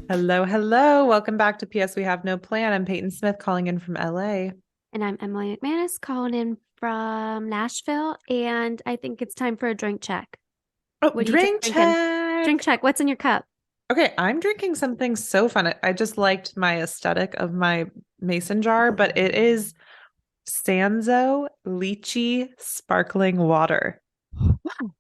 Hello, hello. Welcome back to PS We Have No Plan. I'm Peyton Smith calling in from LA. And I'm Emily McManus calling in from Nashville. And I think it's time for a drink check. Oh, What are you drink drinking? Drink check. check. What's in your cup? Okay, I'm drinking something so fun. I just liked my aesthetic of my mason jar, but it is Sanzo lychee sparkling water Wow.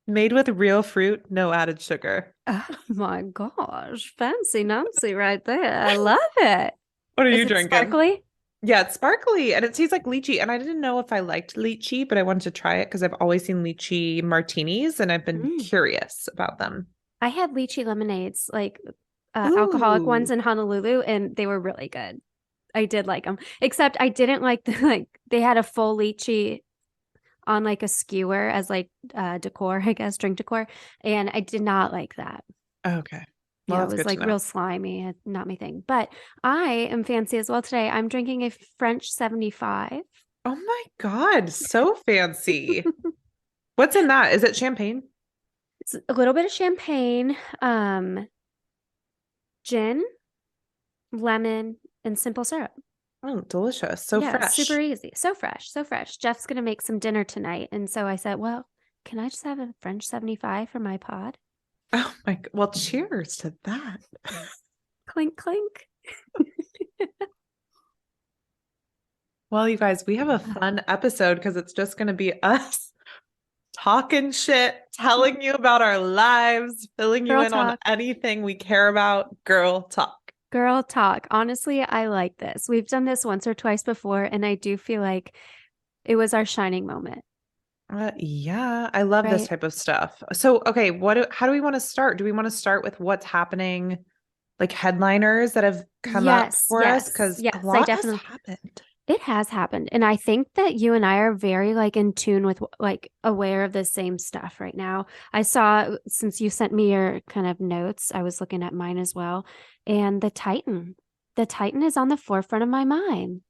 made with real fruit, no added sugar. Oh my gosh. Fancy Nancy right there. I love it. What are Is you it drinking? sparkly? Yeah, it's sparkly and it tastes like lychee. And I didn't know if I liked lychee, but I wanted to try it because I've always seen lychee martinis and I've been Mm. curious about them. I had lychee lemonades, like alcoholic ones Ooh. in Honolulu, and they were really good. I did like them, except I didn't like the like they had a full lychee on like a skewer as like decor, I guess, drink decor. And I did not like that. Okay. Well, Yeah, it that's was good to like know. real slimy, not my thing. But I am fancy as well today. I'm drinking a French 75. Oh my God, so fancy. What's in that? Is it champagne? It's a little bit of champagne, gin, lemon, and simple syrup. Oh, delicious. So Yeah, super fresh. easy. So fresh, so fresh. Jeff's gonna make some dinner tonight. And so I said, well, can I just have a French 75 for my pod? Oh my, well, cheers to that. Clink, clink. Well, you guys, we have a fun episode because it's just going to be us talking shit, telling you about our lives, filling you Girl in on talk. anything we care about. Girl talk. Girl talk. Honestly, I like this. We've done this once or twice before, and I do feel like it was our shining moment, Yeah, I love this right? type of stuff. So, okay, how do we want to start? Do we want to start with what's happening, like headliners that have come up Yes, for us? yes, Because a yes. I lot has definitely, happened. it has happened. And I think that you and I are very like in tune with like aware of the same stuff right now. I saw since you sent me your kind of notes, I was looking at mine as well. And the Titan is on the forefront of my mind.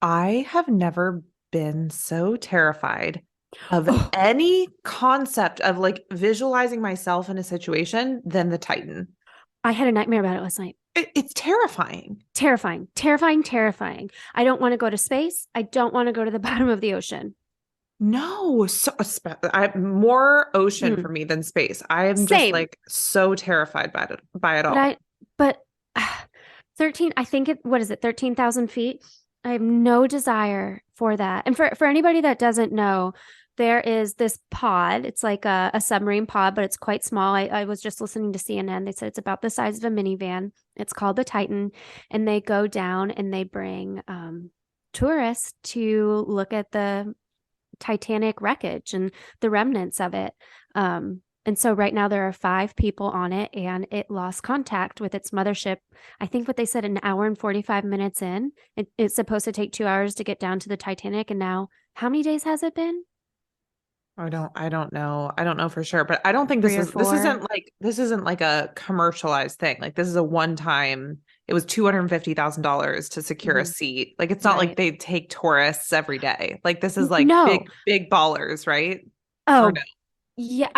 I have never been so terrified of Oh, any concept of like visualizing myself in a situation than the Titan. I had a nightmare about it last night. It's terrifying. Terrifying, terrifying, terrifying. I don't want to go to space. I don't want to go to the bottom of the ocean. No, I more ocean for Mm, me than space. I am just same. like so terrified by it But all. but 13, I think what is it, 13,000 feet? I have no desire for that. And for anybody that doesn't know, there is this pod. It's like a submarine pod, but it's quite small. I was just listening to CNN. They said it's about the size of a minivan. It's called the Titan. And they go down and they bring tourists to look at the Titanic wreckage and the remnants of it. And so right now there are five people on it, and it lost contact with its mothership. I think what they said an hour and 45 minutes in. It's supposed to take 2 hours to get down to the Titanic. And now, how many days has it been? I don't know. I don't know for sure, but I don't think Three this or is this four? isn't like this isn't like a commercialized thing. Like this is a one time, it was $250,000 to secure a Hmm. seat. Like it's not like Right. they take tourists every day. Like this is like No. big ballers, right? Or no? Oh, yeah. Yeah.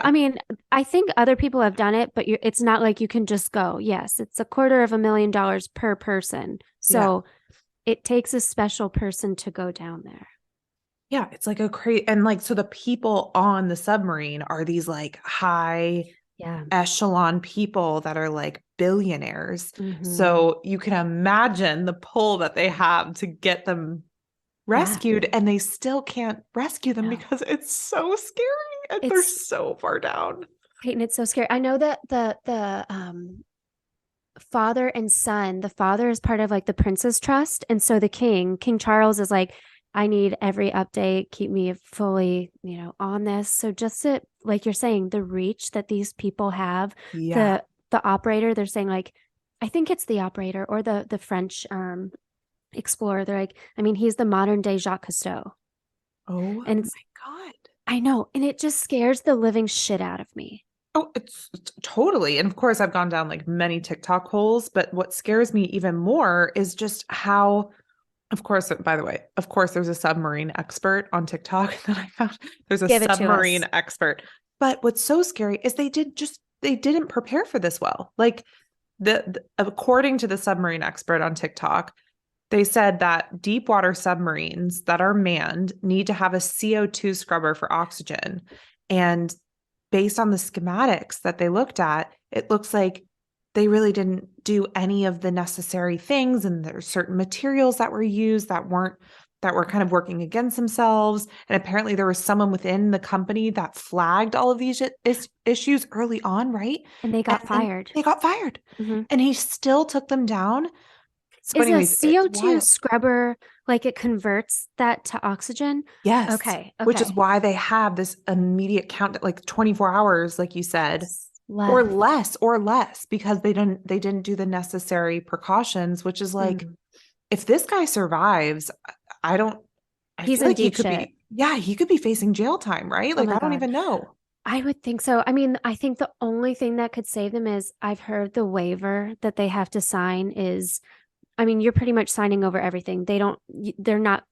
I mean, I think other people have done it, but it's not like you can just go. Yes, it's $250,000 per person. Yeah. So it takes a special person to go down there. Yeah, it's like a crazy, and like so the people on the submarine are these like high Yeah. echelon people that are like billionaires. Hmm. So you can imagine the pull that they have to get them Yeah. rescued, and they still can't rescue them No. because it's so scary and they're It's so far down. Peyton, it's so scary. I know that the father and son, the father is part of like the Prince's Trust. And so the King Charles is like, I need every update, keep me fully, on this. So just to, like you're saying, the reach that these people have, Yeah. the operator, they're saying like, I think it's the operator or the French explorer. They're like, I mean, he's the modern day Jacques Cousteau. Oh And it's my God. I know, and it just scares the living shit out of me. Oh, it's totally. And of course, I've gone down like many TikTok holes, but what scares me even more is just how, of course, by the way, of course, there's a submarine expert on TikTok that I found. There's a Give it to submarine us. expert. But what's so scary is they didn't prepare for this well. Like According to the submarine expert on TikTok, they said that deep water submarines that are manned need to have a CO2 scrubber for oxygen. And based on the schematics that they looked at, it looks like they really didn't do any of the necessary things. And there's certain materials that were used that were kind of working against themselves. And apparently there was someone within the company that flagged all of these issues early on, right? And they got fired. They got fired. Mhm. And he still took them down. So Is a anyways, CO2 scrubber like it converts that to oxygen? yes. Okay. Which is why they have this immediate count, like 24 hours, like you said, or less, because they didn't do the necessary precautions, which is like, if this guy survives, I He's feel in like he deep could shit. he could be facing jail time, right? Oh Like, my I don't God. even know. I would think so. I mean, I think the only thing that could save them is I've heard the waiver that they have to sign is, I mean, you're pretty much signing over everything. They're not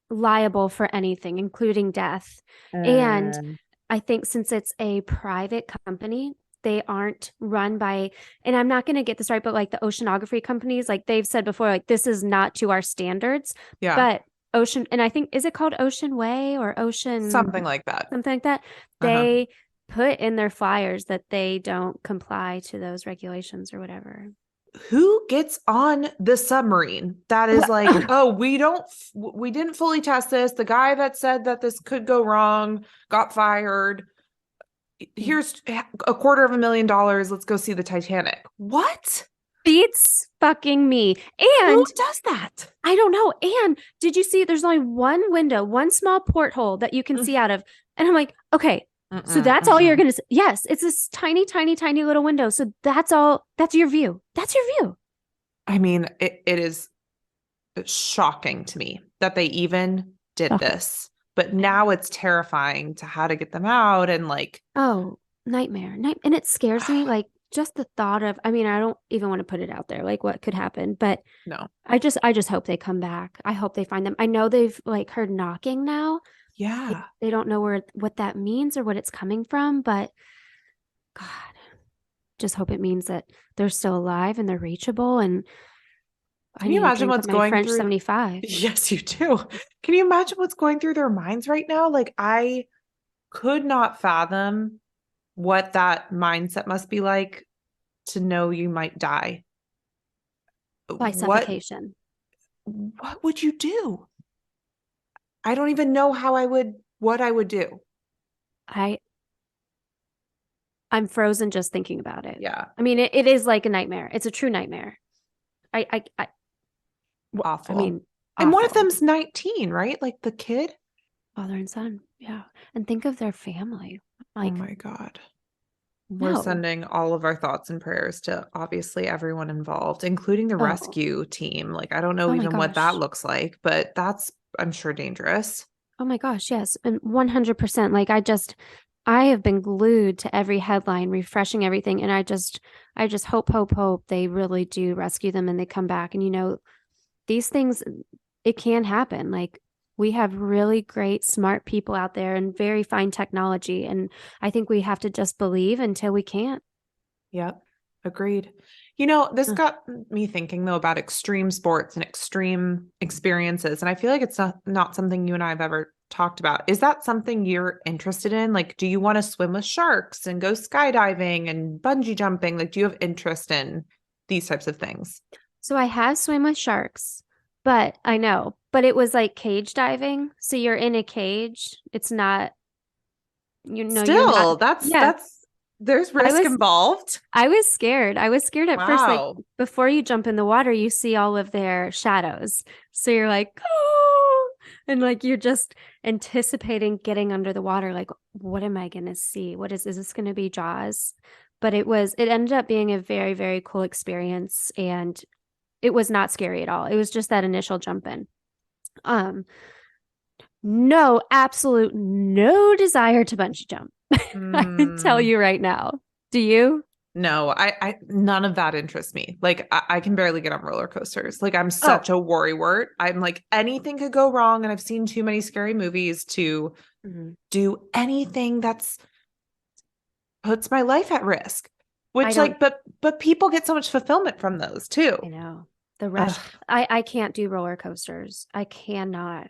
liable for anything, including death. And I think since it's a private company, they aren't run by, and I'm not going to get this right, but like the oceanography companies, like they've said before, like this is not to our standards. Yeah. But Ocean, and I think, is it called Ocean Way or Ocean? Something like that. Something like that. They put in their flyers that they don't comply to those regulations or whatever. Who gets on the submarine that is like, oh, we didn't fully test this. The guy that said that this could go wrong got fired. Here's $250,000. Let's go see the Titanic. What? Beats fucking me. And who does that? I don't know. And did you see there's only one window, one small porthole that you can see out of? And I'm like, okay, so that's all you're going to see. Yes, it's this tiny, tiny, tiny little window. So that's all. That's your view. That's your view. I mean, it is shocking to me that they even did this. But now it's terrifying to how to get them out and like, oh, nightmare. And it scares me. Like just the thought of, I mean, I don't even want to put it out there, like what could happen, but no, I just hope they come back. I hope they find them. I know they've like heard knocking now. Yeah. They don't know what that means or what it's coming from, but God, just hope it means that they're still alive and they're reachable. And can you imagine what's going French through 75? Yes, you do. Can you imagine what's going through their minds right now? Like, I could not fathom what that mindset must be like to know you might die. By suffocation. What would you do? I don't even know what I would do. I'm frozen just thinking about it. Yeah. I mean, it is like a nightmare. It's a true nightmare. Awful. I mean, and one of them's 19, right? Like the kid. Father and son. Yeah. And think of their family. Like, oh my God. We're sending all of our thoughts and prayers to obviously everyone involved, including the rescue team. Like, I don't know even what that looks like, but that's, I'm sure, dangerous. Oh my gosh, yes. And 100%. Like, I have been glued to every headline, refreshing everything. And I just hope they really do rescue them and they come back. And, you know, these things, it can happen. Like, we have really great, smart people out there and very fine technology. And I think we have to just believe until we can't. Yep. Agreed. You know, this got me thinking though about extreme sports and extreme experiences. And I feel like it's not something you and I have ever talked about. Is that something you're interested in? Like, do you want to swim with sharks and go skydiving and bungee jumping? Like, do you have interest in these types of things? So I have swim with sharks, but it was like cage diving. So you're in a cage. It's not, still, there's risk involved. I was scared. I was scared at first. Like before you jump in the water, you see all of their shadows. So you're like, oh, and like you're just anticipating getting under the water. Like, what am I going to see? Is this going to be Jaws? But it ended up being a very, very cool experience. And it was not scary at all. It was just that initial jump in. No desire to bungee jump. I can tell you right now. Do you? No, I none of that interests me. Like I can barely get on roller coasters. Like I'm such a worrywart. I'm like anything could go wrong, and I've seen too many scary movies to do anything that's puts my life at risk. I Which don't, like, but people get so much fulfillment from those too. I know the rush. Ugh. I can't do roller coasters. I cannot.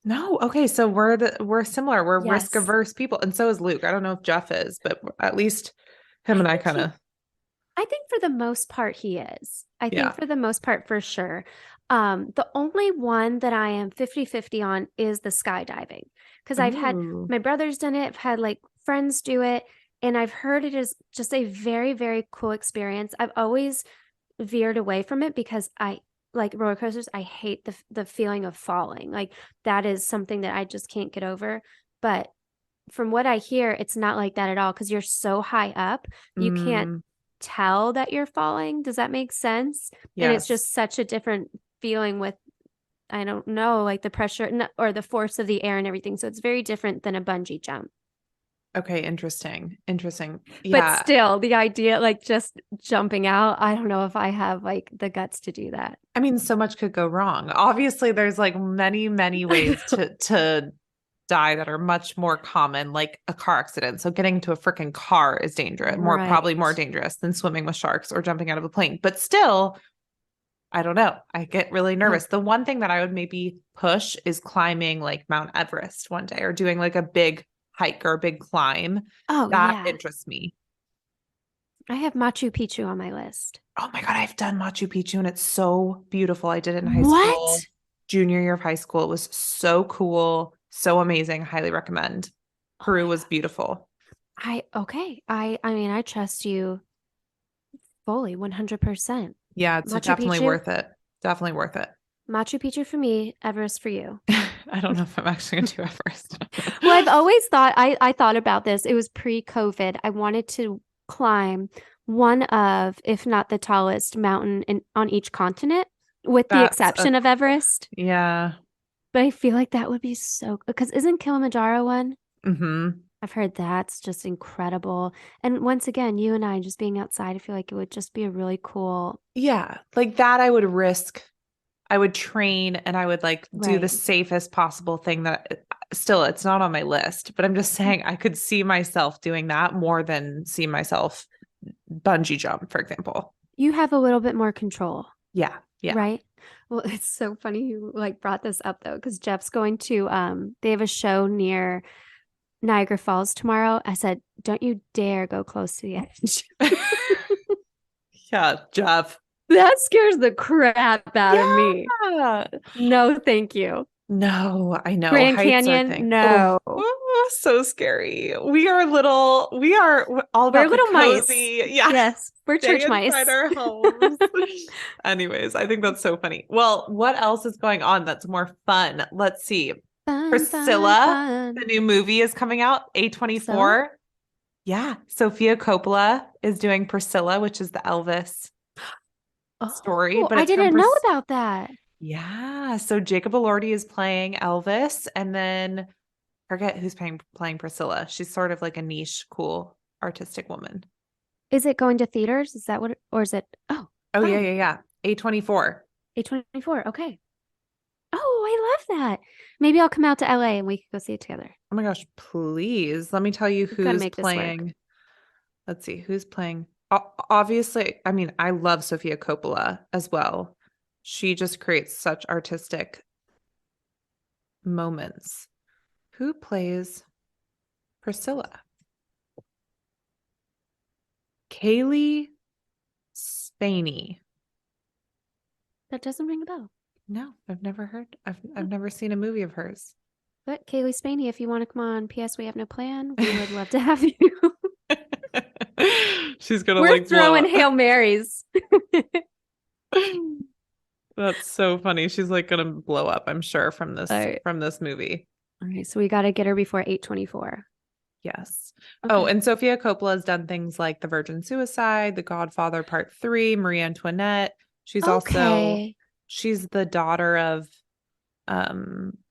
No, okay, so we're similar. We're risk Yes. averse people, and so is Luke. I don't know if Jeff is, but at least him I and I think kind of, I think for the most part he is. I think yeah. for the most part for sure. The only one that I am 50-50 on is the skydiving. Because I've had Ooh. my brother's done it, I've had like friends do it, and I've heard it is just a very, very cool experience. I've always veered away from it because I like roller coasters. I hate the feeling of falling. Like that is something that I just can't get over. But from what I hear, it's not like that at all because you're so high up, you can't Mm, tell that you're falling. Does that make sense? And it's yes. just such a different feeling with, I don't know, like the pressure or the force of the air and everything. So it's very different than a bungee jump. Okay, interesting. Interesting. But Yeah. still, the idea, like just jumping out, I don't know if I have like the guts to do that. I mean, so much could go wrong. Obviously, there's like many, many ways to die that are much more common, like a car accident. So getting into a freaking car is dangerous, probably more Right. dangerous than swimming with sharks or jumping out of a plane. But still, I don't know. I get really Oh, nervous. The one thing that I would maybe push is climbing like Mount Everest one day or doing like a big hike or a big climb. oh That yeah. interests me. I have Machu Picchu on my list. Oh my God, I've done Machu Picchu and it's so beautiful. I did it in high school, What? junior year of high school. It was so cool, so amazing. Highly recommend. Oh Peru my was God. beautiful. I mean, I trust you fully, 100%. Yeah, it's Machu definitely Picchu, worth it. Definitely worth it. Machu Picchu for me, Everest for you. I don't know if I'm actually going to do it first. Well, I've always thought I thought about this. It was pre-COVID. I wanted to climb one of, if not the tallest mountain on each continent, with the That's a, exception of Everest. yeah. But I feel like that would be so, because isn't Kilimanjaro one? Hmm. I've heard that's just incredible. And once again, you and I just being outside, I feel like it would just be a really cool, Yeah, like that I would risk. I would train and I would like do the right. safest possible thing that still it's not on my list, but I'm just saying I could see myself doing that more than see myself bungee jump, for example. You have a little bit more control, Yeah. Yeah. right? Well, it's so funny you like brought this up though, because Jeff's going to they have a show near Niagara Falls tomorrow. I said, don't you dare go close to the edge. Yeah, Jeff. That scares the crap out of me. Yeah. No, thank you. No, I know. Grand Heights are a Canyon, thing. no. Oh, so scary. We are all We're about the little mice. cozy. Yeah. Yes, we're Stay church inside mice. our homes. Anyways, I think that's so funny. Well, what else is going on that's more fun? Let's see. Fun, fun, Priscilla, the fun. new movie is coming out, So, A24. Yeah, Sofia Coppola is doing Priscilla, which is the Elvis story, oh, but I it's from didn't know about that. yeah. So Jacob Elordi is playing Elvis, and then forget who's playing Priscilla. She's sort of like a niche, cool, artistic woman. Is it going to theaters? Is that what, or is it? Oh, Oh yeah, fun. yeah, yeah. A24. A24. Okay. Oh, I love that. Maybe I'll come out to LA and we can go see it together. Oh my gosh, please. Let me tell you We've got to who's make this work. playing. Let's see, who's playing. Obviously, I mean, I love Sofia Coppola as well. She just creates such artistic moments. Who plays Priscilla? Kaylee Spaney. That doesn't ring a bell. No, I've never heard. I've never seen a movie of hers. But Kaylee Spaney, if you want to come on PS We Have No Plan, we would love to have you. She's gonna We're like blow throwing up. Hail Marys. That's so funny. She's like gonna blow up, I'm sure, All right. from this movie. All right. So we got to get her before 8:24. Yes. Oh, Okay. and Sofia Coppola has done things like The Virgin Suicide, The Godfather Part 3, Marie Antoinette. Okay. She's the daughter of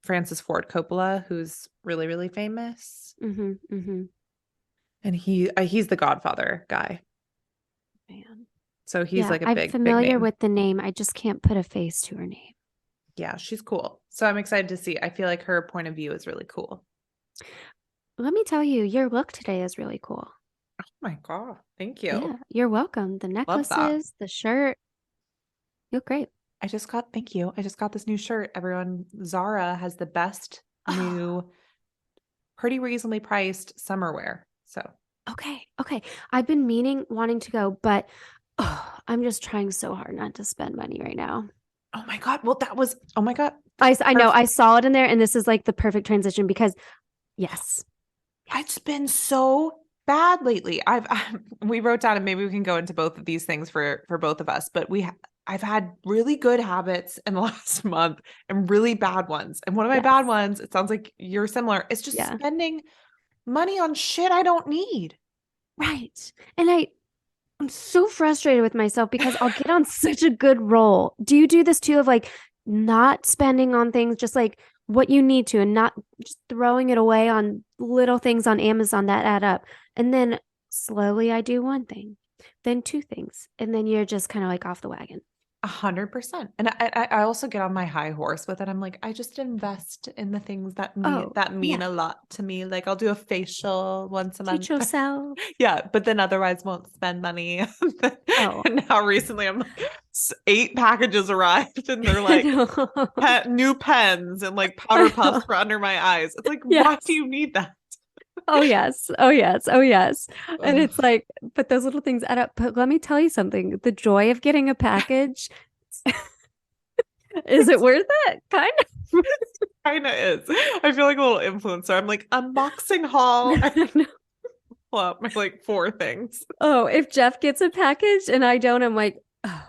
Francis Ford Coppola, who's really, really famous. Mm-hmm. Mm-hmm. And he's the Godfather guy. Man. So he's Yeah, like a I'm big familiar name. with the name. I just can't put a face to her name. Yeah, she's cool. So I'm excited to see. I feel like her point of view is really cool. Let me tell you, your look today is really cool. Oh my God. Thank you. Yeah, you're welcome. The Love that. necklaces, the shirt, you look great. Thank you. I just got this new shirt. Everyone, Zara has the best Oh, new, pretty reasonably priced summer wear. So, okay. Okay. I've been wanting to go, but I'm just trying so hard not to spend money right now. oh my God. Well, oh my God. I know Perfect. I saw it in there, and this is like the perfect transition because yes, It's yes, been so bad lately. We wrote down, and maybe we can go into both of these things for both of us, but I've had really good habits in the last month and really bad ones. And one of my bad yes, ones, it sounds like you're similar, it's just yeah, spending money on shit I don't need. right. And I'm so frustrated with myself because I'll get on such a good roll. Do you do this too of like not spending on things just like what you need to and not just throwing it away on little things on Amazon that add up? And then slowly I do one thing, then two things, and then you're just kind of like off the wagon. 100%. And I also get on my high horse with it. I'm like, I just invest in the things Oh, that mean yeah. a lot to me. Like I'll do a facial once a Treat month. yourself. Yeah, but then otherwise won't spend money. Oh, And now recently I'm like, 8 packages arrived and they're I like know. new pens and like powder I puffs know. for under my eyes. It's like, why do Yes. you need that? Oh, yes. Oh, yes. Oh, yes. And Ugh. it's like, but those little things add up. But let me tell you something. The joy of getting a package, is it It's worth it? Kind of. kind of is. I feel like a little influencer. I'm like, unboxing haul. I I know. pull out my like 4 things. Oh, if Jeff gets a package and I don't, I'm like, oh,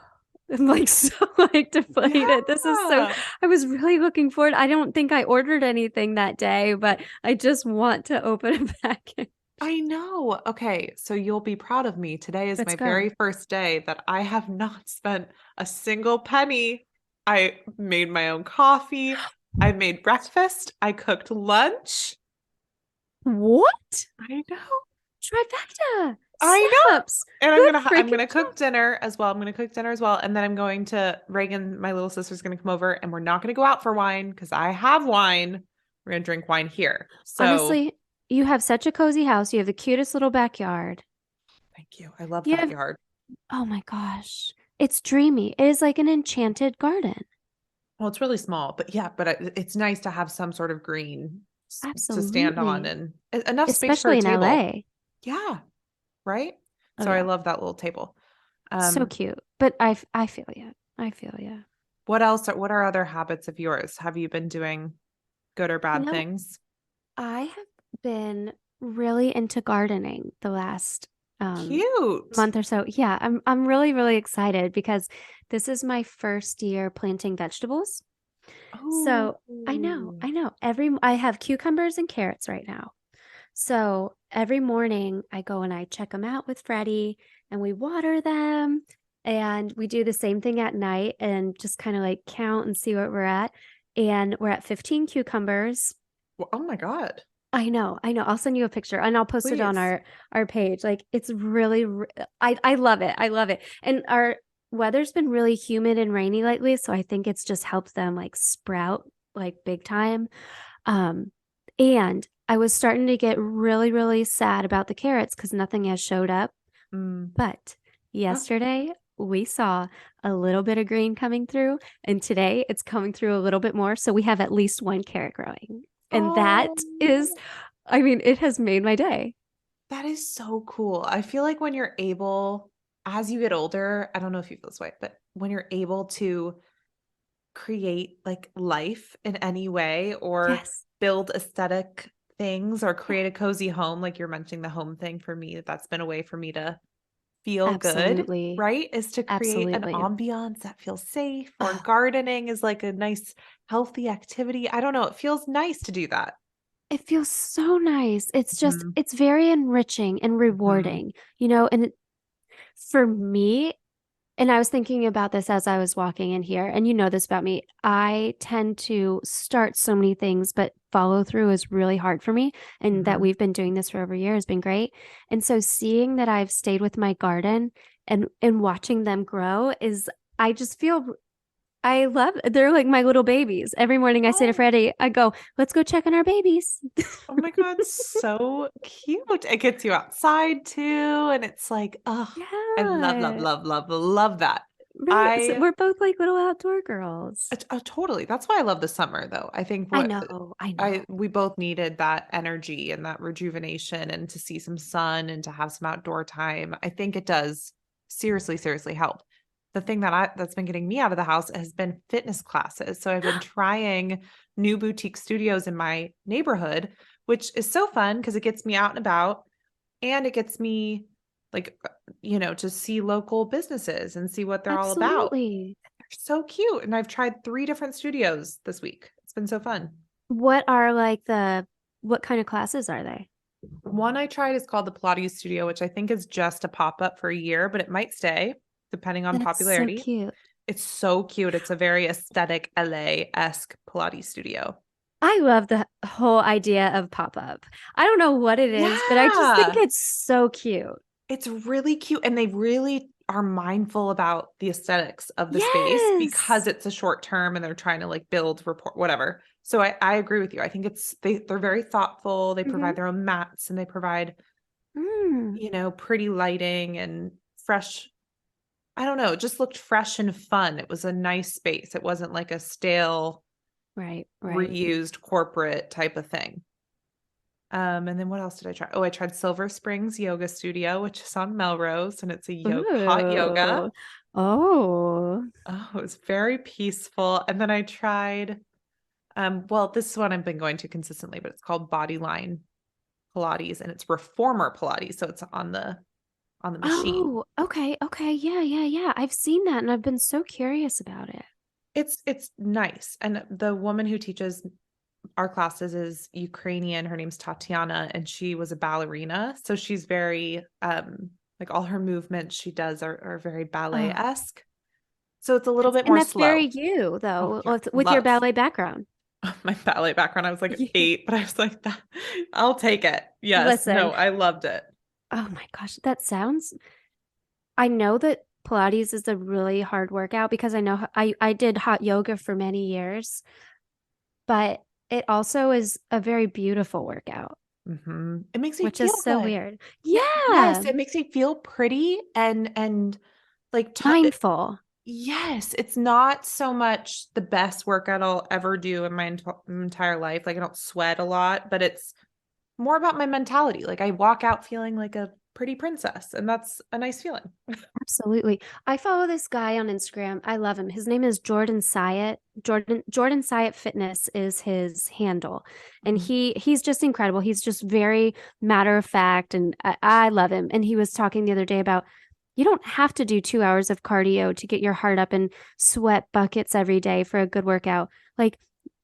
I'm like so like deflated. This is so, Yeah. I was really looking forward. I don't think I ordered anything that day, but I just want to open a package. I know. Okay, so you'll be proud of me. Today is Let's my go. very first day that I have not spent a single penny. I made my own coffee. I made breakfast. I cooked lunch. What? I know. Trifecta. I know. Snaps. And Good I'm freaking gonna job. cook dinner as well. I'm gonna cook dinner as well. And then I'm going to Reagan, my little sister's gonna come over, and we're not gonna go out for wine because I have wine. We're gonna drink wine here. So Honestly, you have such a cozy house. You have the cutest little backyard. thank you. I love You that have, yard. oh my gosh. It's dreamy. It is like an enchanted garden. Well, it's really small, but yeah, but it's nice to have some sort of green to stand on Absolutely. and enough space for a Especially in table. LA. Yeah, right? Oh So I yeah. love that little table. So Um, cute. But I feel you. I feel you. what are other habits of yours? Have you been doing good or You bad know, things? I have been really into gardening the last Cute. month or so. Yeah, I'm really, really excited because this is my first year planting vegetables. Oh, So I know. I have cucumbers and carrots right now. So every morning I go and I check them out with Freddie and we water them. And we do the same thing at night and just kind of like count and see what we're at. And we're at 15 cucumbers. oh my God. I know, I know. I'll send you a picture and I'll post it on Please. our page. Like it's really, I love it. I love it. And our weather's been really humid and rainy lately, so I think it's just helped them like sprout like big time. Um, and I was starting to get really, really sad about the carrots because nothing has showed up. Mm. But yesterday we saw a little bit of green coming through, and today it's coming through a little bit more. So we have at least one carrot growing. And that Oh, is, I mean, it has made my day. that is so cool. I feel like when you're able, as you get older, I don't know if you feel this way, but when you're able to create like life in any way or Yes. build aesthetic things or Yeah, create a cozy home, like you're mentioning the home thing for me, that's been a way for me to feel good, absolutely. right? Is to create an Absolutely. ambiance that feels safe, or Oh, gardening is like a nice, healthy activity. I don't know. It feels nice to do that. it feels so nice. It's just, Mhm, it's very enriching and mhm. rewarding, and for me, and I was thinking about this as I was walking in here, and you know this about me. I tend to start so many things, but follow through is really hard for me. And that Mhm. we've been doing this for over a year has been great. And so seeing that I've stayed with my garden and watching them grow is I just feel I love they're like my little babies. Every morning I say to Oh, Freddie, I go, let's go check on our babies. oh my God, so cute. It gets you outside too. And it's like, oh, I love, love, Yeah. love, love, love that. Right. So I we're both like little outdoor girls. totally. That's why I love the summer though. I think I what know. I I know. we both needed that energy and that rejuvenation and to see some sun and to have some outdoor time. I think it does seriously, seriously help. The thing that's been getting me out of the house has been fitness classes. So I've been trying new boutique studios in my neighborhood, which is so fun because it gets me out and about and it gets me like to see local businesses and see what they're all about. Absolutely. They're so cute. And I've tried 3 different studios this week. It's been so fun. What are like what kind of classes are they? One I tried is called the Pilates Studio, which I think is just a pop-up for a year, but it might stay depending on That's so popularity. cute. It's so cute. It's a very aesthetic LA-esque Pilates studio. I love the whole idea of pop-up. I don't know what it is, but I just think Yeah. it's so cute. It's really cute. And they really are mindful about the aesthetics of the space because Yes. it's a short term and they're trying to like build rapport, whatever. So I agree with you. I think they're very thoughtful. They Hmm. provide their own mats and they provide, Mm. pretty lighting and fresh. I don't know, it just looked fresh and fun. It was a nice space. It wasn't like a stale, Right, right. reused corporate type of thing. And then what else did I try? Oh, I tried Silver Springs Yoga Studio, which is on Melrose, and it's a hot yoga. Ooh. Oh. Oh, it was very peaceful. And then I tried, well, this is one I've been going to consistently, but it's called Bodyline Pilates, and it's reformer Pilates, so it's on the machine. Oh, okay, okay. Yeah, yeah, yeah. I've seen that and I've been so curious about it. It's nice. And the woman who teaches our classes is Ukrainian. Her name's Tatiana, and she was a ballerina. So she's very like all her movements she does are very Oh, ballet-esque. So it's a little bit and more that's very slow. you Oh though, yeah, with your love. ballet background. My ballet background. I was like Yeah. 8, but I was like that. I'll take it. Yes. No, Listen, I loved it. oh my gosh, I know that Pilates is a really hard workout because I did hot yoga for many years, but it also is a very beautiful workout, It makes me which is feel so good. weird. Yeah, yes, Yeah, it makes me feel pretty and like mindful. yes, it's not so much the best workout I'll ever do in my entire life. Like I don't sweat a lot, but it's more about my mentality. Like I walk out feeling like a pretty princess, and that's a nice feeling. Absolutely. I follow this guy on Instagram. I love him. His name is Jordan Syatt. Jordan Syatt Fitness is his handle. And Mhm. he's just incredible. He's just very matter of fact and I love him. And he was talking the other day about you don't have to do 2 hours of cardio to get your heart up and sweat buckets every day for a good workout. Like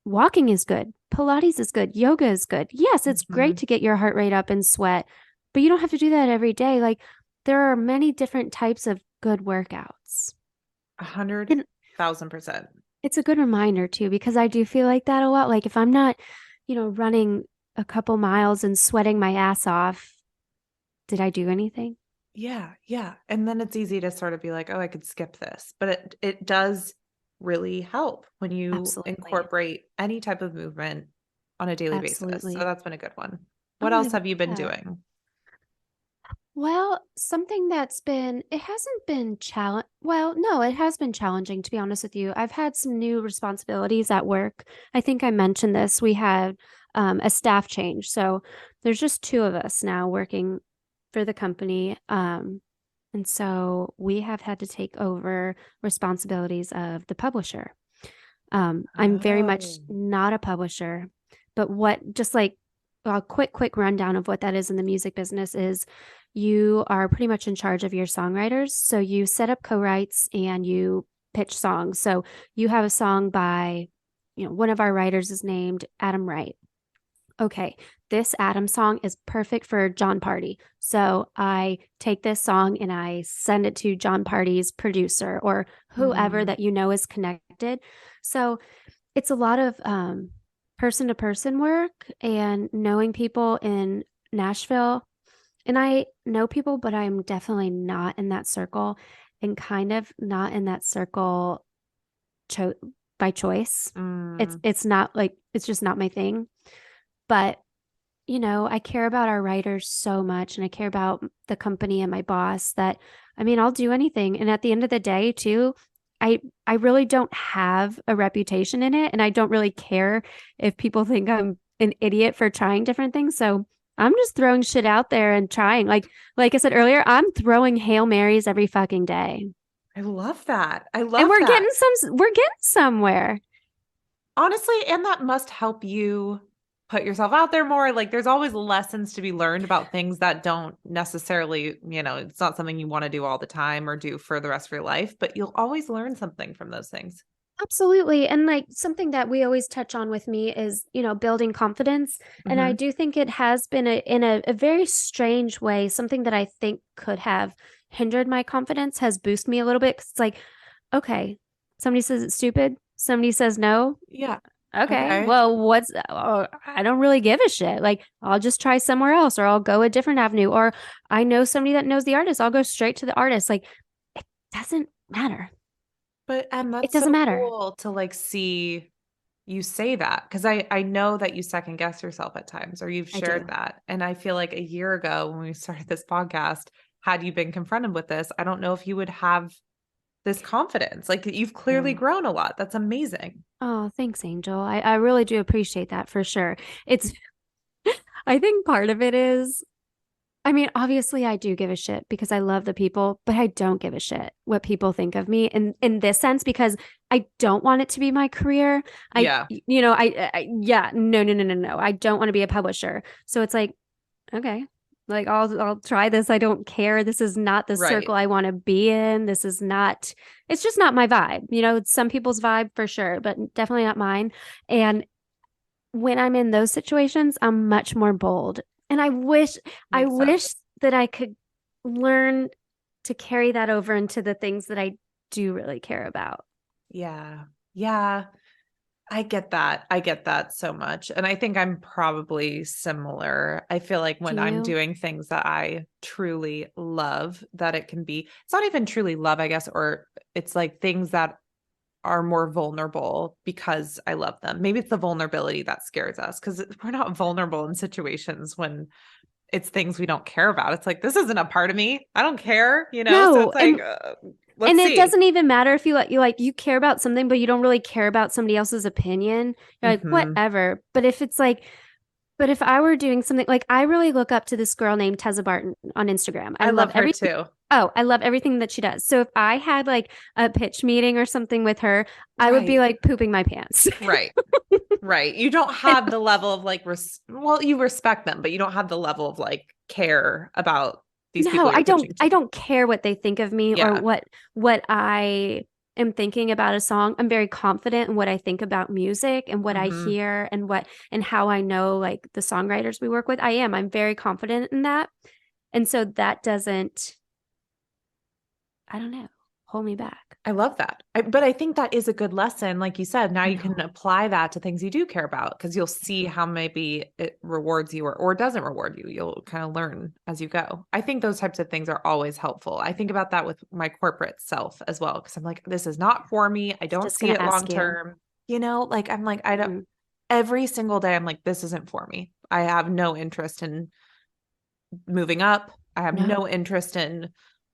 walking is good. Pilates is good. Yoga is good. Yes, it's great Mhm. to get your heart rate up and sweat, but you don't have to do that every day. Like there are many different types of good workouts. A hundred And thousand percent. it's a good reminder too, because I do feel like that a lot. Like if I'm not, running a couple miles and sweating my ass off, did I do anything? Yeah, yeah. And then it's easy to sort of be like, oh, I could skip this. But it does really help when you Absolutely. incorporate any type of movement on a daily basis. So Absolutely. that's been a good one. What Oh, I else love have you been that. doing? Well, something it hasn't been well, no, it has been challenging to be honest with you. I've had some new responsibilities at work. I think I mentioned this. We had a staff change. So there's just two of us now working for the company. And so we have had to take over responsibilities of the publisher. I'm very much Oh. not a publisher, but just like a quick rundown of what that is in the music business is you are pretty much in charge of your songwriters. So you set up co-writes and you pitch songs. So you have a song by, one of our writers is named Adam Wright. Okay, this Adam song is perfect for John Party. So I take this song and I send it to John Party's producer or whoever Mhm. that is connected. So it's a lot of person to person work and knowing people in Nashville. And I know people, but I'm definitely not in that circle and kind of not in that circle by choice. Mm, It's not like it's just not my thing. But I care about our writers so much and I care about the company and my boss that I mean, I'll do anything. And at the end of the day, too, I really don't have a reputation in it and I don't really care if people think I'm an idiot for trying different things. So I'm just throwing shit out there and trying. Like I said earlier, I'm throwing Hail Marys every fucking day. I love that. I And love that. we're getting somewhere. Honestly, and that must help you put yourself out there more. Like there's always lessons to be learned about things that don't necessarily, it's not something you want to do all the time or do for the rest of your life, but you'll always learn something from those things. Absolutely. And like something that we always touch on with me is, building confidence. And I Hmm. do think it has been in a very strange way, something that I think could have hindered my confidence has boosted me a little bit. 'Cause it's like, okay, somebody says it's stupid. Somebody says no. Yeah. Okay, Okay. well, I don't really give a shit. Like, I'll just try somewhere else or I'll go a different avenue. Or I know somebody that knows the artist. I'll go straight to the artist. Like, it doesn't matter. But and It that's so doesn't matter. cool to like see you say that because I know that you second guess yourself at times or you've I shared do. that. And I feel like a year ago when we started this podcast, had you been confronted with this, I don't know if you would have this confidence. Like you've clearly No. grown a lot. That's amazing. Oh, thanks, Angel. I really do appreciate that for sure. It's, I think part of it is, I mean, obviously I do give a shit because I love the people, but I don't give a shit what people think of me in this sense because I don't want it to be my career. Yeah. Yeah, no, no, no, no, no. I don't want to be a publisher. So it's like, okay, like I'll try this. I don't care. This is not the Right. circle I want to be in. This is not, it's just not my vibe. It's some people's vibe for sure, but definitely not mine. And when I'm in those situations, I'm much more bold. And I Makes sense. wish that I could learn to carry that over into the things that I do really care about. Yeah. Yeah. I get that. I get that so much. And I think I'm probably similar. I feel like Do when I'm you? doing things that I truly love, that it can be, it's not even truly love, I guess, or it's like things that are more vulnerable because I love them. Maybe it's the vulnerability that scares us because we're not vulnerable in situations when it's things we don't care about. It's like, this isn't a part of me. I don't care. So No, it's like, let's and it see. doesn't even matter if you care about something, but you don't really care about somebody else's opinion. You're like, Hmm. whatever. But if it's like, but if I were doing something like I really look up to this girl named Tessa Barton on Instagram. I love her too. I love everything that she does. So if I had like a pitch meeting or something with her, I would be Right. like pooping my pants. Right. Right. You don't have the level of like, well, you respect them, but you don't have the level of like care about these No, people you're pitching I to. don't care what they think of me or Yeah. what I am thinking about a song. I'm very confident in what I think about music and what I Hmm. hear and how I know like the songwriters we work with. I'm very confident in that. And so that doesn't, I don't know, hold me back. I love that. But I think that is a good lesson. Like you said, now I you can know. apply that to things you do care about because you'll see how maybe it rewards you or doesn't reward you. You'll kind of learn as you go. I think those types of things are always helpful. I think about that with my corporate self as well because I'm like, this is not for me. I I was don't just see gonna it long ask you. term. Like, I'm like, I don't, Mhm. every single day, I'm like, this isn't for me. I have no interest in moving up. I have No, no interest in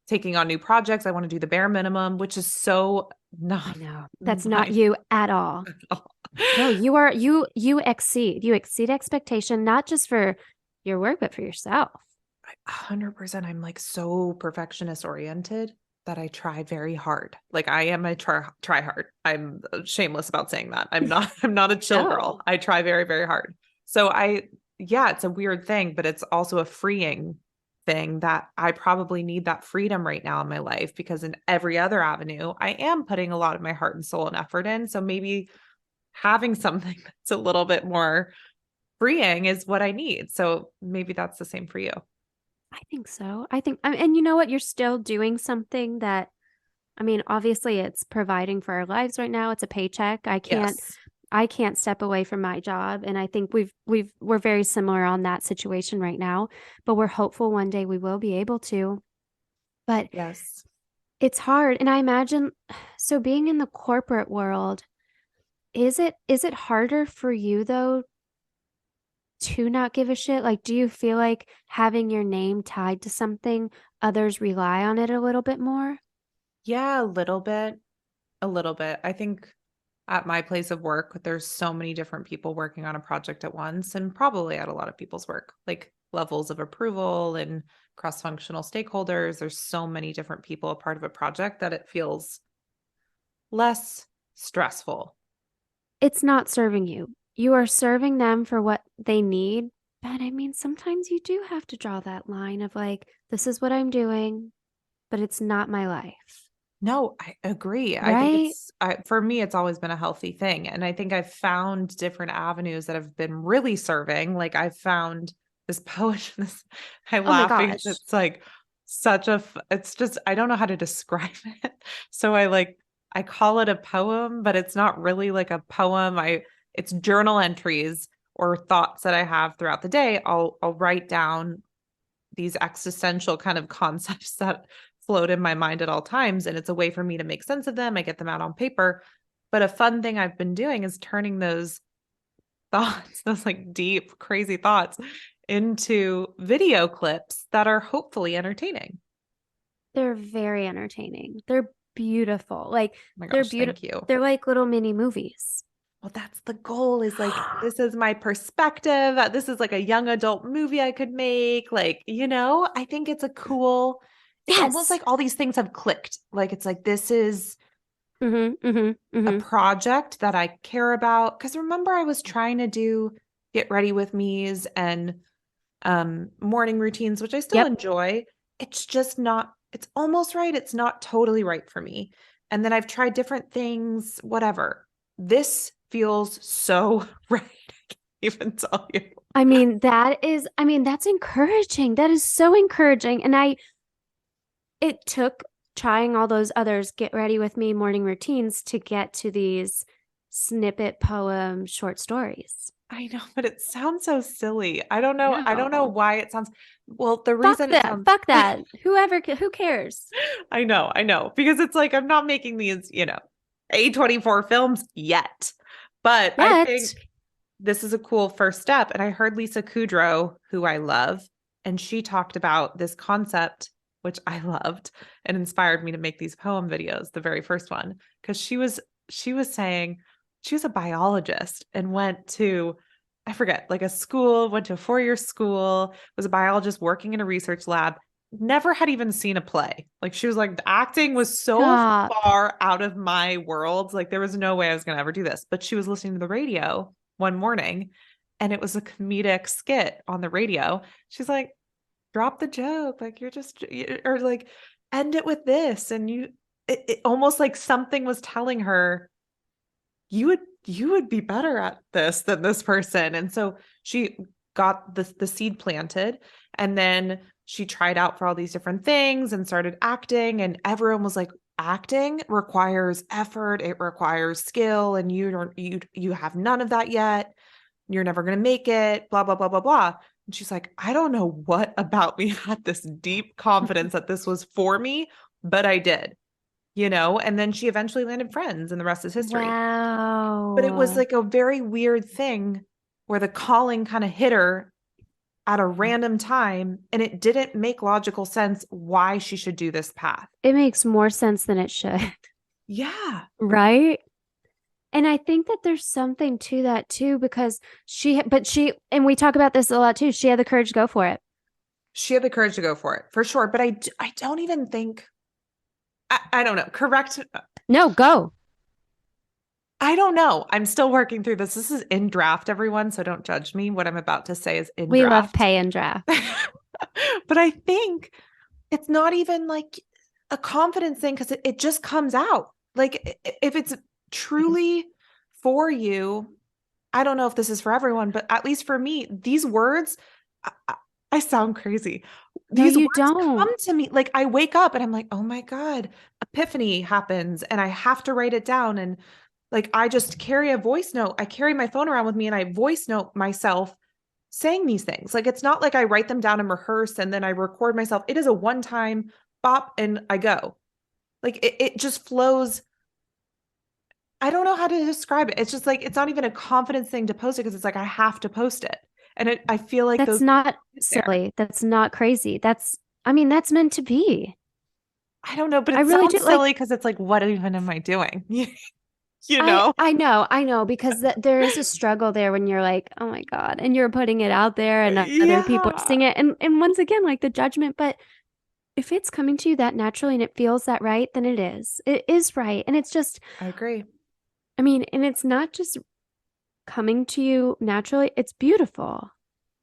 taking on new projects. I want to do the bare minimum, which is so I not know. That's not mine you at all. at all. No, you exceed. You exceed expectation, not just for your work, but for yourself. 100%. I'm like so perfectionist oriented that I try very hard. Like I am a try hard. I'm shameless about saying that. I'm not I'm not a chill girl. No. I try very, very hard. So yeah, it's a weird thing, but it's also a freeing thing that I probably need that freedom right now in my life because in every other avenue, I am putting a lot of my heart and soul and effort in. So maybe having something that's a little bit more freeing is what I need. So maybe that's the same for you. I think so. And you know what? You're still doing something that, I mean, obviously it's providing for our lives right now. It's a paycheck. Yes. I can't step away from my job. And I think we're very similar on that situation right now, but we're hopeful one day we will be able to. But Yes. It's hard. And I imagine, so being in the corporate world, is it harder for you though to not give a shit? Like, do you feel like having your name tied to something, others rely on it a little bit more? Yeah, a little bit. A little bit. I think at my place of work, there's so many different people working on a project at once, and probably at a lot of people's work, like levels of approval and cross-functional stakeholders. There's so many different people a part of a project that it feels less stressful. It's not serving you. You are serving them for what they need. But I mean, sometimes you do have to draw that line of like, this is what I'm doing, but it's not my life. No, I agree. I think Right? for me, it's always been a healthy thing. And I think I've found different avenues that have been really serving. Like I've found this poet, this, I Oh my laugh because gosh. it's like such a, it's just, I don't know how to describe it. So I call it a poem, but it's not really like a poem. It's journal entries or thoughts that I have throughout the day. I'll write down these existential kind of concepts that float in my mind at all times. And it's a way for me to make sense of them. I get them out on paper. But a fun thing I've been doing is turning those thoughts, those like deep, crazy thoughts, into video clips that are hopefully entertaining. They're very entertaining. They're beautiful. Like, Oh my they're gosh, beautiful. thank you. They're like little mini movies. Well, that's the goal is like, this is my perspective. This is like a young adult movie I could make. Like, I think it's a cool, it's almost Yes. like all these things have clicked. Like, it's like, this is Mm-hmm. Mm-hmm. a Mm-hmm. project that I care about. Cause remember, I was trying to do get ready with me's and morning routines, which I still Yep. enjoy. It's just not, it's almost right. It's not totally right for me. And then I've tried different things, whatever. This feels so right. I can't even tell you. I mean, that's encouraging. That is so encouraging. And it took trying all those others get ready with me morning routines to get to these snippet poem short stories. I know, but it sounds so silly. I don't know. I don't know No. why it sounds well. The Fuck reason it that. sounds Fuck that. Who cares? I know, because it's like I'm not making these, A24 films yet. But I Yet. think this is a cool first step. And I heard Lisa Kudrow, who I love, and she talked about this concept, which I loved and inspired me to make these poem videos, the very first one, because she was saying she was a biologist and went to I forget, like a school, went to a 4-year school, was a biologist working in a research lab, never had even seen a play. Like she was like, the acting was so Stop. far out of my world. Like there was no way I was going to ever do this. But she was listening to the radio one morning and it was a comedic skit on the radio. She's like, drop the joke. Like or like end it with this. And it almost like something was telling her, you would be better at this than this person. And so she got the seed planted and then she tried out for all these different things and started acting and everyone was like acting requires effort, it requires skill and you have none of that yet. You're never going to make it, blah blah blah blah blah. And she's like, I don't know what about me had this deep confidence that this was for me, but I did. And then she eventually landed Friends and the rest is history. But it was Wow. like a very weird thing where the calling kind of hit her at a random time and it didn't make logical sense why she should do this path. It makes more sense than it should, Yeah. right? And I think that there's something to that too, because and we talk about this a lot too. She had the courage to go for it. She had the courage to go for it, for sure. But I don't even think, I don't know. Correct. No, go. I don't know. I'm still working through this. This is in draft, everyone. So don't judge me. What I'm about to say is in We love draft. pay and draft. But I think it's not even like a confidence thing because it just comes out. Like if it's truly for you, I don't know if this is for everyone, but at least for me, these words, I sound crazy. No, These you words don't. come to me. Like I wake up and I'm like, oh my God, epiphany happens and I have to write it down. And like I just carry a voice note. I carry my phone around with me and I voice note myself saying these things. Like it's not like I write them down and rehearse and then I record myself. It is a one time bop and I go. Like it just flows. I don't know how to describe it. It's just like, it's not even a confidence thing to post it because it's like, I have to post it. And I feel like That's those not get there. silly. That's not crazy. I mean, that's meant to be. I don't know, but I it really do. sounds Like, silly because it's like, what even am I doing? You know? I know, because there is a struggle there when you're like, oh my God, and you're putting it out there and other people are Yeah, seeing it. And once again, like the judgment, but if it's coming to you that naturally and it feels that right, then it is. It is right. And it's just, I agree. I mean, and it's not just coming to you naturally, it's beautiful.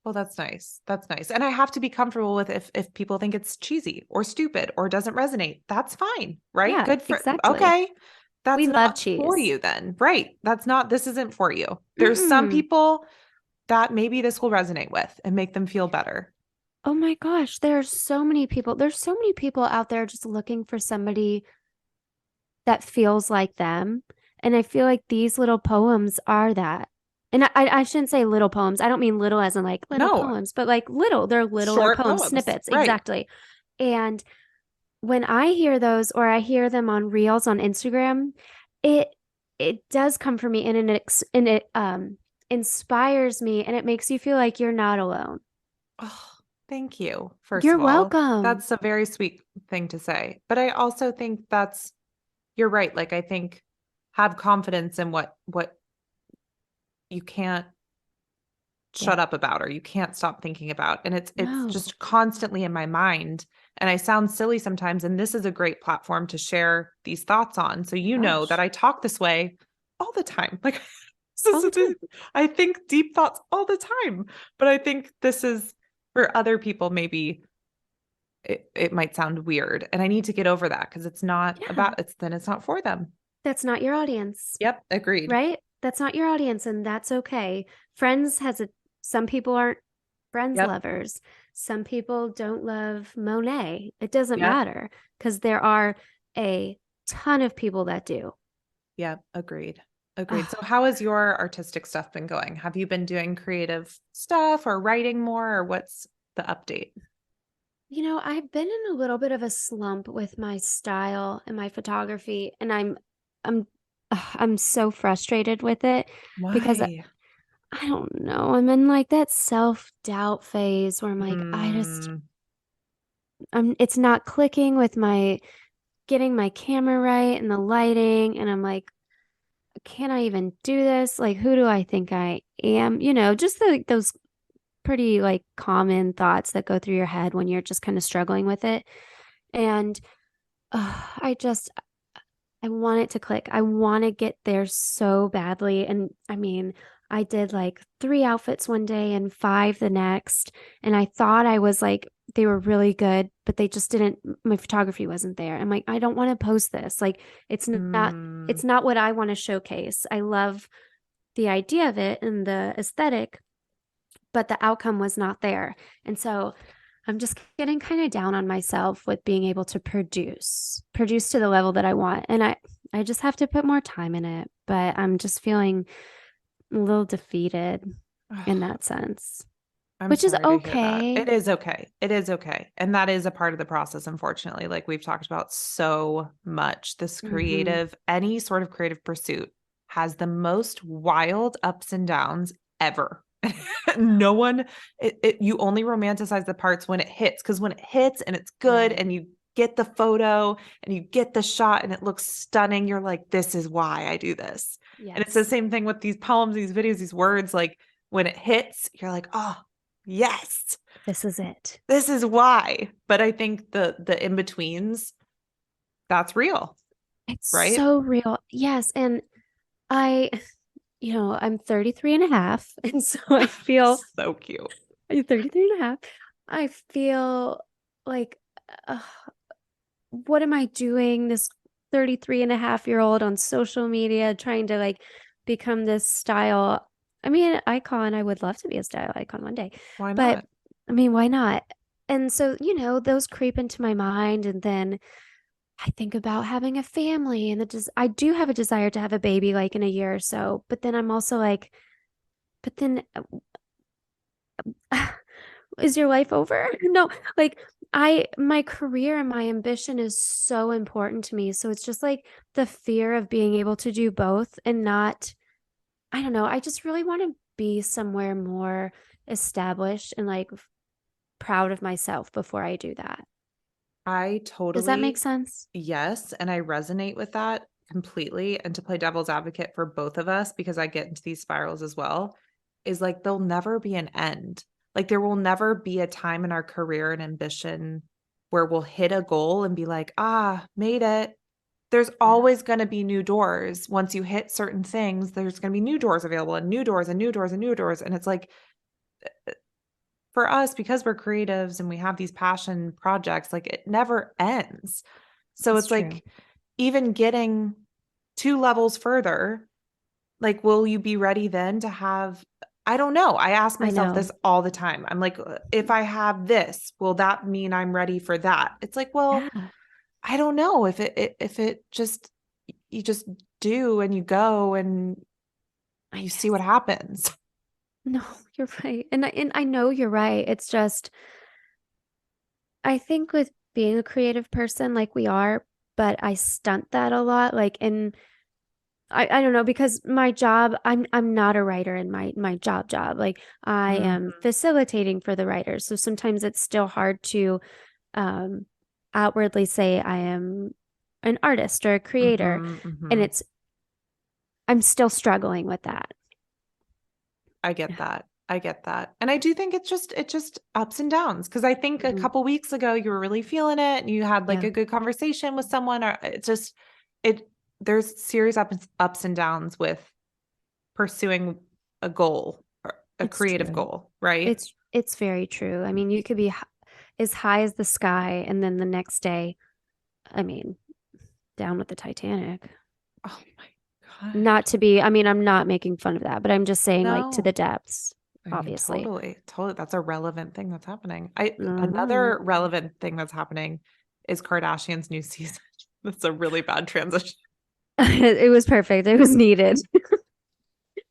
Well, that's nice. That's nice. And I have to be comfortable with if people think it's cheesy or stupid or doesn't resonate. That's fine, right? Yeah, Good for exactly. okay. That's We love not for cheese. you then. Right. That's not this isn't for you. There's some Mm-mm. people that maybe this will resonate with and make them feel better. Oh my gosh, there's so many people. There's so many people out there just looking for somebody that feels like them. And I feel like these little poems are that. And I shouldn't say little poems. I don't mean little as in like little No, poems, but like little, they're littler short poems, poems. snippets. Right. Exactly. And when I hear those or I hear them on reels on Instagram, it it does come from me and it inspires me and it makes you feel like you're not alone. Oh, thank you. First You're of all, welcome. that's a very sweet thing to say. But I also think that's you're right. Like I think have confidence in what you can't Yeah. shut up about or you can't stop thinking about. And it's No. just constantly in my mind. And I sound silly sometimes. And this is a great platform to share these thoughts on. So you know that Gosh. I talk this way all the time. Like All the time. I think deep thoughts all the time. But I think this is for other people, maybe it might sound weird. And I need to get over that because it's not Yeah. about it's not for them. That's not your audience. Yep, agreed. Right? That's not your audience, and that's okay. Friends has a some people aren't Friends Yep. lovers. Some people don't love Monet. It doesn't Yep. matter because there are a ton of people that do. Yep. Agreed. Agreed. So Oh, how has your artistic stuff been going? Have you been doing creative stuff or writing more or what's the update? I've been in a little bit of a slump with my style and my photography, and I'm I'm so frustrated with it because Why? I don't know. I'm in like that self-doubt phase where I'm like, Hmm. it's not clicking with my getting my camera right and the lighting. And I'm like, can I even do this? Like, who do I think I am? Just those pretty like common thoughts that go through your head when you're just kind of struggling with it. And I just, I want it to click. I want to get there so badly. And I mean, I did like 3 outfits one day and 5 the next. And I thought I was like, they were really good, but they just didn't, my photography wasn't there. I'm like, I don't want to post this. Like, Hmm. it's not what I want to showcase. I love the idea of it and the aesthetic, but the outcome was not there. And so I'm just getting kind of down on myself with being able to produce to the level that I want. And I just have to put more time in it, but I'm just feeling a little defeated in that sense, I'm which is sorry to hear that. It okay. is okay. It is okay. And that is a part of the process, unfortunately. Like we've talked about so much. This Hmm. creative, any sort of creative pursuit has the most wild ups and downs ever. No one, you only romanticize the parts when it hits, because when it hits and it's good Right. and you get the photo and you get the shot and it looks stunning, you're like, this is why I do this. And it's the Yes. same thing with these poems, these videos, these words. Like when it hits, you're like, oh, yes, This is it. this is why. But I think the in-betweens, that's real, It's right? so real. Yes. And I, I'm 33 and a half. And so I feel So cute. I'm 33 and a half. I feel like, uh, what am I doing? This 33 and a half year old on social media trying to like become this style. I mean, icon. I would love to be a style icon one day, Why but not? I mean, why not? And so, those creep into my mind. And then I think about having a family and I do have a desire to have a baby like in a year or so. But then I'm also like, but then is your life over? No, like my career and my ambition is so important to me. So it's just like the fear of being able to do both and not, I don't know. I just really want to be somewhere more established and like proud of myself before I do that. I Does that make totally, sense? yes, and I resonate with that completely. And to play devil's advocate for both of us, because I get into these spirals as well, is like there'll never be an end. Like there will never be a time in our career and ambition where we'll hit a goal and be like, ah, made it. There's Yeah. always going to be new doors. Once you hit certain things, there's going to be new doors available and new doors and new doors and new doors. And it's like, for us, because we're creatives and we have these passion projects, like it never ends. So It's it's true. like even getting 2 levels further, like, will you be ready then to have? I don't know. I ask I myself know. this all the time. I'm like, if I have this, will that mean I'm ready for that? It's like, well, Yeah. I don't know if it just, you just do and you go and I you see what guess. happens. No, you're right. And I know you're right. It's just I think with being a creative person like we are, but I stunt that a lot. Like and I don't know because my job I'm not a writer in my job. Like I am Mhm, facilitating for the writers. So sometimes it's still hard to um outwardly say I am an artist or a creator. mhm, And mhm. it's I'm still struggling with that. I get that. I get that. And I do think it's just ups and downs. Cause I think a Mhm. couple weeks ago you were really feeling it and you had like Yeah. a good conversation with someone, or it's just it there's serious ups and downs with pursuing a goal or a It's creative true. goal, right? It's very true. I mean, you could be as high as the sky and then the next day, I mean, down with the Titanic. Oh my God. Not to be, I mean, I'm not making fun of that, but I'm just saying like to No. the depths, I mean, obviously. totally, totally. That's a relevant thing that's happening. Mhm. Another relevant thing that's happening is Kardashian's new season. That's a really bad transition. It was perfect. It was needed.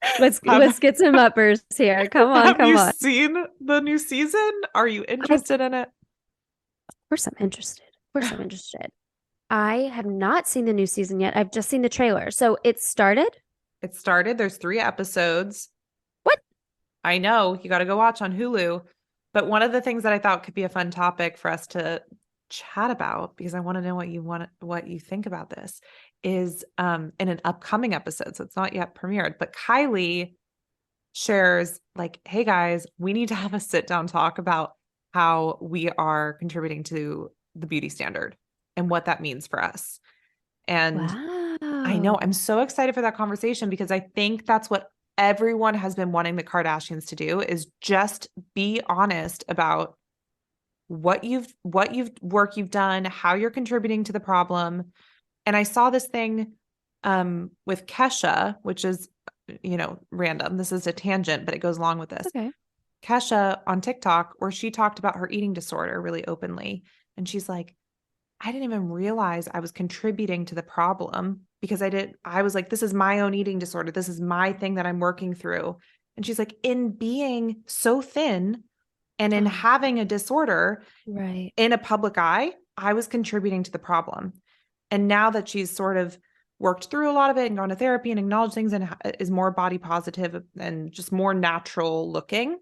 Have Let's get some uppers here. Come on, Have come you on. seen the new season? Are you Of interested in it? course I'm interested. Of course I'm interested. I have not seen the new season yet. I've just seen the trailer. So it started? It started. There's 3 episodes. What? I know you got to go watch on Hulu. But one of the things that I thought could be a fun topic for us to chat about, because I want to know what you think about this, is in an upcoming episode. So it's not yet premiered, but Kylie shares like, hey guys, we need to have a sit down talk about how we are contributing to the beauty standard and what that means for us. And I know Wow. I'm so excited for that conversation because I think that's what everyone has been wanting the Kardashians to do, is just be honest about what you've work you've done, how you're contributing to the problem. And I saw this thing with Kesha, which is, random. This is a tangent, but it goes along with this. Okay. Kesha on TikTok, where she talked about her eating disorder really openly. And she's like, I didn't even realize I was contributing to the problem because I was like, this is my own eating disorder. This is my thing that I'm working through. And she's like, in being so thin and in Oh, having a disorder right. in a public eye, I was contributing to the problem. And now that she's sort of worked through a lot of it and gone to therapy and acknowledged things and is more body positive and just more natural looking,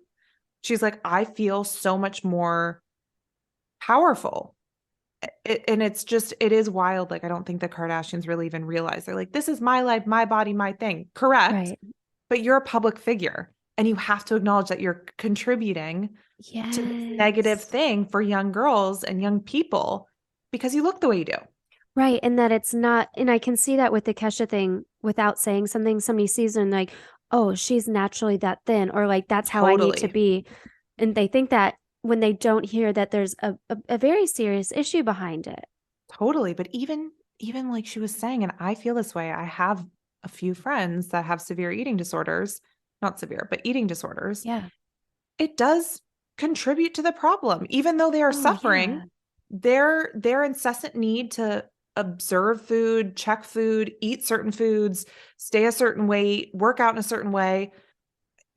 she's like, I feel so much more powerful. And it is wild. Like, I don't think the Kardashians really even realize, they're like, this is my life, my body, my thing. Correct. Right. But you're a public figure and you have to acknowledge that you're contributing to this negative Yes. thing for young girls and young people because you look the way you do. Right. And that it's not, and I can see that with the Kesha thing without saying something, somebody sees her and like, oh, she's naturally that thin, or like, that's how I need to Totally. be. And they think that when they don't hear that there's a very serious issue behind it. Totally. But even like she was saying, and I feel this way, I have a few friends that have severe eating disorders, not severe, but eating disorders. Yeah. It does contribute to the problem. Even though they are Oh, yeah. suffering, their incessant need to observe food, check food, eat certain foods, stay a certain weight, work out in a certain way,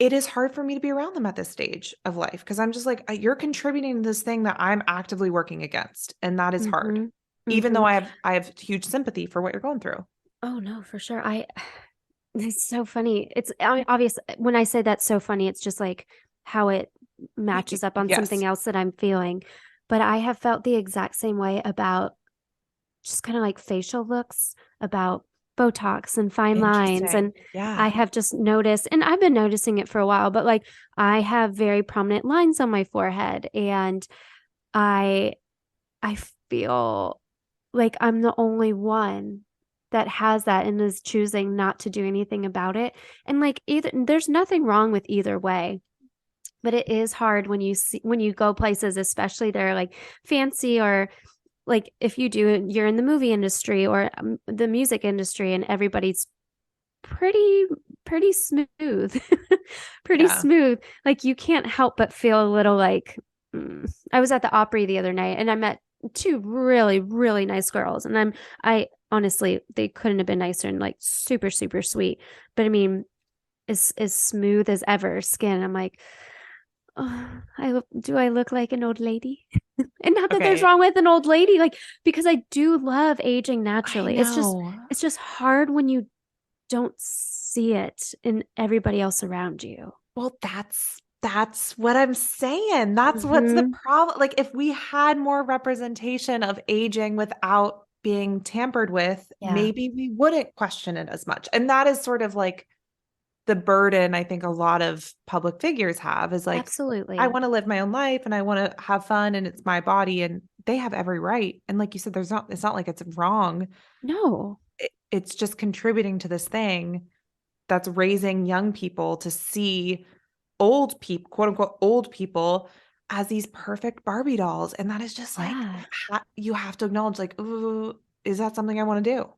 it is hard for me to be around them at this stage of life because I'm just like, you're contributing to this thing that I'm actively working against. And that is hard, even though I have huge sympathy for what you're going through. Oh no, for sure. It's so funny. It's obvious when I say that's so funny, it's just like how it matches up on something else that I'm feeling. But I have felt the exact same way about just kind of like facial looks, about Botox and fine lines. And I have just noticed, and I've been noticing it for a while, but like I have very prominent lines on my forehead, and I feel like I'm the only one that has that and is choosing not to do anything about it. And like there's nothing wrong with either way. But it is hard when you go places, especially they're like fancy, or like if you're in the movie industry or the music industry, and everybody's pretty smooth, smooth. Like you can't help but feel a little like, I was at the Opry the other night and I met two really, really nice girls. And I honestly, they couldn't have been nicer and like super, super sweet. But I mean, as smooth as ever skin. I'm like, oh, do I look like an old lady? And not that there's wrong with an old lady, like, because I do love aging naturally. It's just hard when you don't see it in everybody else around you. Well, that's what I'm saying. That's what's the problem. Like if we had more representation of aging without being tampered with, maybe we wouldn't question it as much. And that is sort of like the burden I think a lot of public figures have, is like, absolutely, I want to live my own life and I want to have fun and it's my body and they have every right. And like you said, it's not like it's wrong. No, it's just contributing to this thing that's raising young people to see old people, quote unquote, old people as these perfect Barbie dolls. And that is just like, you have to acknowledge like, ooh, is that something I want to do?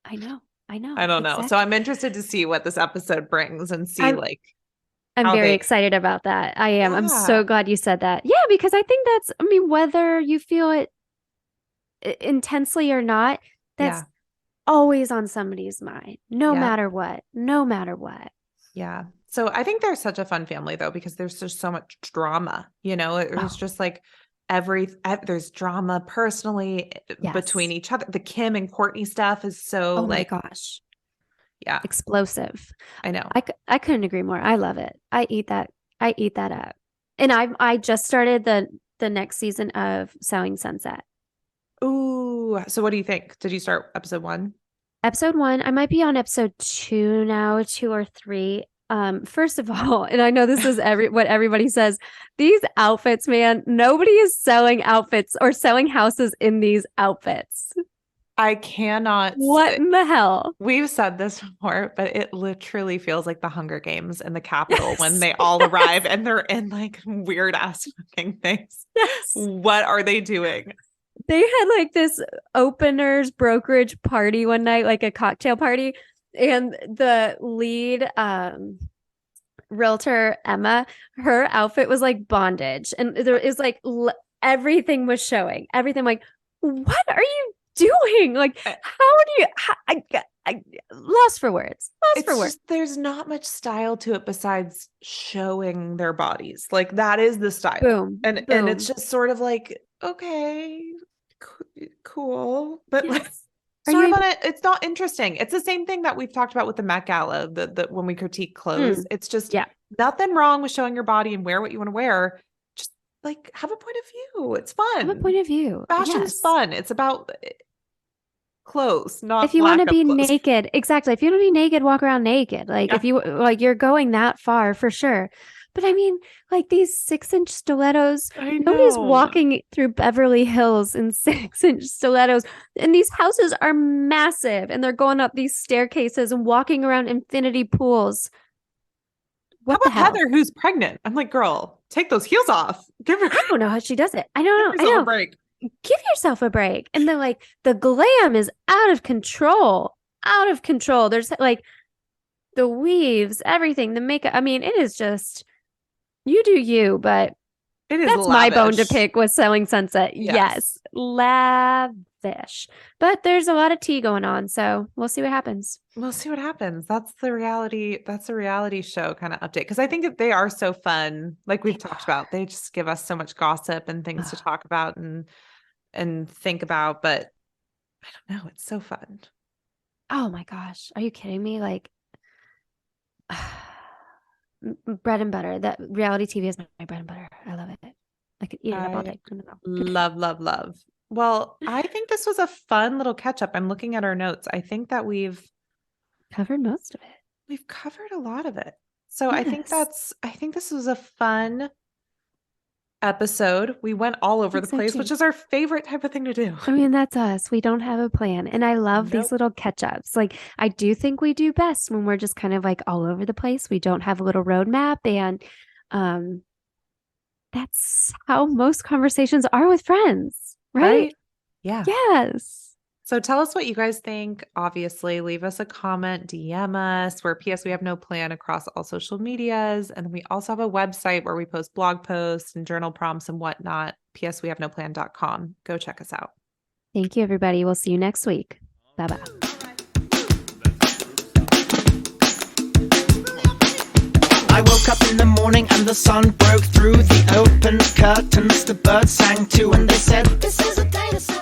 I know. I don't know. So I'm interested to see what this episode brings and see I'm very excited about that. I am. I'm so glad you said that. Yeah, because I think whether you feel it intensely or not, that's always on somebody's mind, no matter what. Yeah. So I think they're such a fun family though, because there's just so much drama, it was just like there's drama personally between each other. The Kim and Courtney stuff is so my gosh. Yeah. Explosive. I know. I couldn't agree more. I love it. I eat that up. And I just started the next season of Selling Sunset. Ooh. So what do you think? Did you start episode 1? Episode 1. I might be on episode 2 now, 2 or 3. First of all, and I know this is what everybody says, these outfits, man, nobody is selling outfits or selling houses in these outfits. I cannot. What in the hell? We've said this before, but it literally feels like the Hunger Games in the Capitol when they all arrive and they're in like weird ass fucking things. Yes. What are they doing? They had like this openers brokerage party one night, like a cocktail party. And the lead realtor, Emma, her outfit was like bondage. And there is like everything was showing. Everything, like, what are you doing? Like, how do you I lost for words. There's not much style to it besides showing their bodies. Like that is the style. Boom. And it's just sort of like, okay, cool. But like it's not interesting. It's the same thing that we've talked about with the Met Gala, the when we critique clothes. It's just nothing wrong with showing your body and wear what you want to wear. Just like have a point of view. It's fun. Have a point of view. Fashion's fun. It's about clothes, not if you want to be naked. Exactly. If you want to be naked, walk around naked. Like if you like, you're going that far for sure. But I mean, like these 6-inch stilettos, nobody's walking through Beverly Hills in 6-inch stilettos. And these houses are massive and they're going up these staircases and walking around infinity pools. How about Heather, who's pregnant? I'm like, girl, take those heels off. I don't know how she does it. I don't know. I know. Give yourself a break. And then like the glam is out of control. There's like the weaves, everything, the makeup. I mean, it is just, you do you, but It is That's my bone to lavish. pick with Selling Sunset. Yes. Yes. Lavish. But there's a lot of tea going on, so we'll see what happens. We'll see what happens. That's the reality. That's a reality show kind of update. Because I think that they are so fun. Like we've talked about, they just give us so much gossip and things to talk about and think about. But I don't know. It's so fun. Oh my gosh. Are you kidding me? Like bread and butter. That reality TV is my bread and butter. I love it. I could eat it up all day. Love, love, love. Well, I think this was a fun little catch up. I'm looking at our notes. I think that we've Covered most of it. We've covered a lot of it. So I think this was a fun episode. We went all over the place, which is our favorite type of thing to do. I mean, that's us. We don't have a plan. And I love these little catch-ups. Like, I do think we do best when we're just kind of like all over the place. We don't have a little roadmap. And that's how most conversations are with friends, right? Yeah. Yes. So tell us what you guys think. Obviously, leave us a comment, DM us. We're PS We Have No Plan across all social medias. And we also have a website where we post blog posts and journal prompts and whatnot. pswehavenoplan.com. Go check us out. Thank you, everybody. We'll see you next week. Bye-bye. I woke up in the morning and the sun broke through the open curtains. The birds sang too and they said, "This is a day to celebrate."